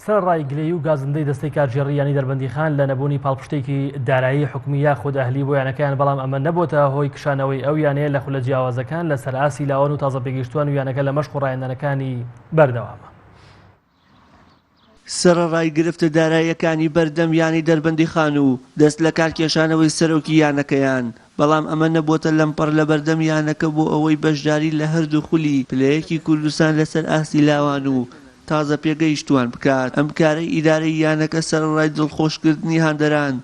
سەرڕای گلەیی و گازندەی دەستەی کارژێڕیانی دەربەندیخان لە نەبوونی پاڵپشتێکی دارایی حکومی یاخود ئەهلی بۆ یانەکەیان، بەڵام ئەمە نەبووتە هۆی کشانەوەی ئەو یانەیە لە خولە جیاوازەکان لەسەر ئاسی لاوان و تازە پێگەیشتووان و یانەکە لە مەشق و ڕایەندانەکانی بەردەوامە. سەرڕای گرفتە داراییەکانی بەردەم یانی دەربەندیخان و دەست لە کارکێشانەوەی سەرۆکی یانەکەیان، بەڵام ئەمە نەبووتە لەمپەڕ لە بەردەم یانەکە بۆ ئەوەی بەشداری لە هەردوو خولی پلەیەکی کوردستان لەسەر ئاسی لاوان و تازە پێگەیشتووان بکات. ئەم کارەی ئیدارەی یانەکە سەرڕای دڵخۆشکردنی هاندەران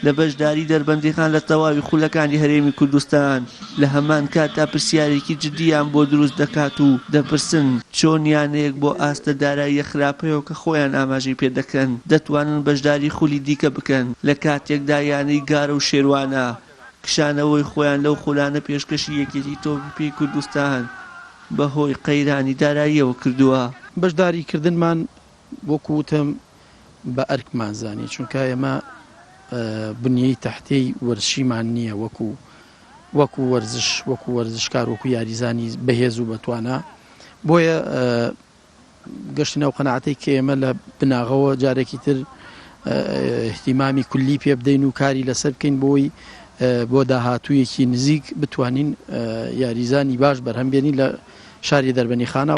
لە بەشداری دەربەندیخان لە تەواوی خولەکانی هەرێمی کوردستان لە هەمان کاتدا پرسیارێکی جددیان بۆ دروست دەکات و دەپرسن چۆن یانەیەک بۆ ئاستە داراییە خراپەیەوە کە خۆیان ئاماژەی پێ دەکەن دەتوانن بەشداری خولی دیکە بکەن لە کاتێکدا یانەی گارە و شێوانە کشانەوەی خۆیان لەو خولانە پێشکەشی یەکێتی تۆپی کوردستان بەهۆی قەیرانی داراییەوە کردووە. بەشداریکردنمان وەکوتم بە ئەرکمان زانی، چونکە ئێمە بنیەی تەحتەی وەرشیمان نییە وەکو وەرزش، وەکو وەرزشکار، وەکو یاریزانی بەهێز و بەتوانە. بۆیە گەشتی ناو قەناعەتەی کە ئێمە لە بناغەوە جارێکی تر احتیمامی کولی پێ بدەین و کاری لەسەر بکەین بۆی بۆ داهاتوویەکی نزیک بتوانین یاریزانی باش بەرهەم بێنین لە شاری دەربەندیخانە.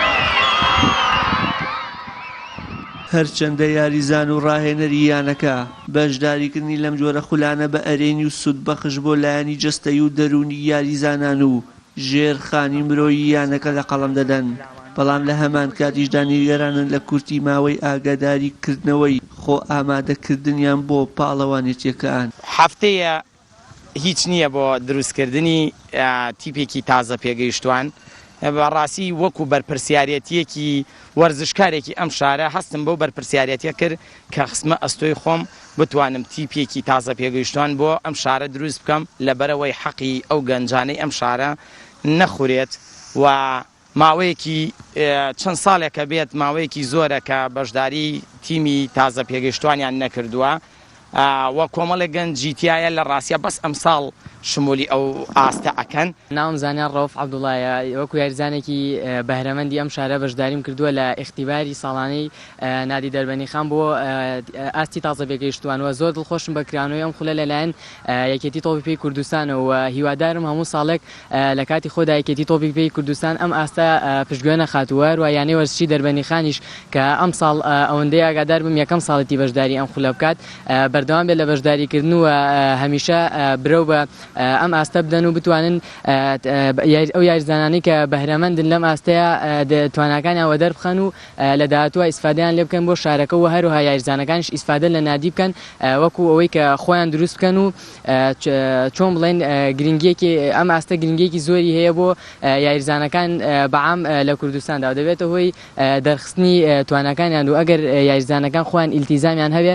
هەرچەندە یاریزان و ڕاهێنەری یانەکە بەشداریکردنی لەم جۆرە خولانە بە ئەرێنی و سود بەخش بۆ لایەنی جەستەیی و دەرونی یاریزانان و ژێرخانی مرۆیی یانەکە لە قەڵەم دەدەن، بەڵام لە هەمان کاتیشدا نیگەرانن لە کورتی ماوەی ئاگاداریکردنەوەی خۆ ئامادەکردنیان بۆ پاڵەوانێتیەکان. هەفتەیە هیچ نییە بۆ دروستکردنی تیپێکی تازە پێگەیشتوان. بەڕاستی وەکو بەرپرسیارەتیەکی وەرزشکارێکی ئەم شارە هەستم بەو بەرپرسیارەتیە کرد کە خستمە ئەستۆی خۆم بتوانم تیپێکی تازە پێگەیشتوان بۆ ئەم شارە دروست بکەم لەبەرەوەی حەقی ئەو گەنجانەی ئەم شارە نەخورێت و ماوەیەکی چەند ساڵێکە بێت ماوەیەکی زۆرە کە بەشداری تیمی تازە پێگەیشتوانیان نەکردووە و کۆمەڵێک گەنجی تایە لە ڕاستیە بەس ئەم ساڵ شمولی ئەو ئاستە ئەکەن. ناوم زانیار ڕەوف عەبدوڵایە، وەکو یاریزانێکی بەهرەمەندی ئەم شارە بەشداریم کردووە لە ئیختیباری ساڵانەی نادی دەربەندیخان بۆ ئاستی تازە پێگەیشتوانەوە. زۆر دڵخۆشم بە کرانەوەی ئەم خولە لەلایەن یەکێتی تۆپی پێی کوردستانەوە. هیوادارم هەموو ساڵێک لە کاتی خۆدا یەکێتی تۆپی پێی کوردستان ئەم ئاستە پشتگوێ نەخاتووە و یانەی وەرزشی دەربەندیخانیش کە ئەم ساڵ ئەوەندەی ئاگادار بم یەکەم ساڵەتی بەشداری ئەم خولە بکات بەردەوام بێت لە بەشداریکردن و هەمیشە برەو بە ئەم ئاستە بدەن و بتوانن ئەو یاریزانانی کە بەهرەمەندن لەم ئاستەیە تواناکانیان وە دەربخەن و لە داهاتووە ئیسفادەیان لێ بکەن بۆ شارەکە و هەروەها یاریزانەکانیش ئیسفادە لە نادی بکەن وەکو ئەوەی کە خۆیان دروست بکەن و چۆن بڵێن گرنگیەکی ئەم ئاستە گرنگیەکی زۆری هەیە بۆ یاریزانەکان بەعام لە کوردستاندا و دەبێتە هۆی دەرخستنی تواناکانیان و ئەگەر یاریزانەکان خۆیان ئیلتیزامیان هەبێ.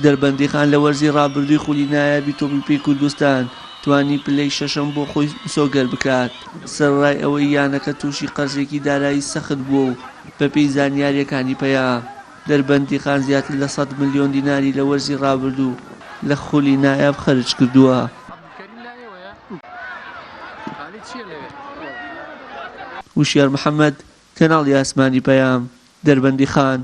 دەربەندیخان لە وەرزی ڕابردووی خولی نایابی تۆپی پێی کوردستان توانی پلەی شەشەم بۆ خۆی سۆگەر بکات. سەرڕای ئەوەی یانەکە تووشی قەرزێکی دارایی سەخت بووە و بەپێی زانیاریەکانی پەیام دەربەندیخان زیاتر لە 100 ملیۆن دیناری لە وەرزی ڕابردوو لە خولی نایاب خەرج کردووە. وشیار محەممەد، کەناڵی ئاسمانی پەیام، دەربەندیخان.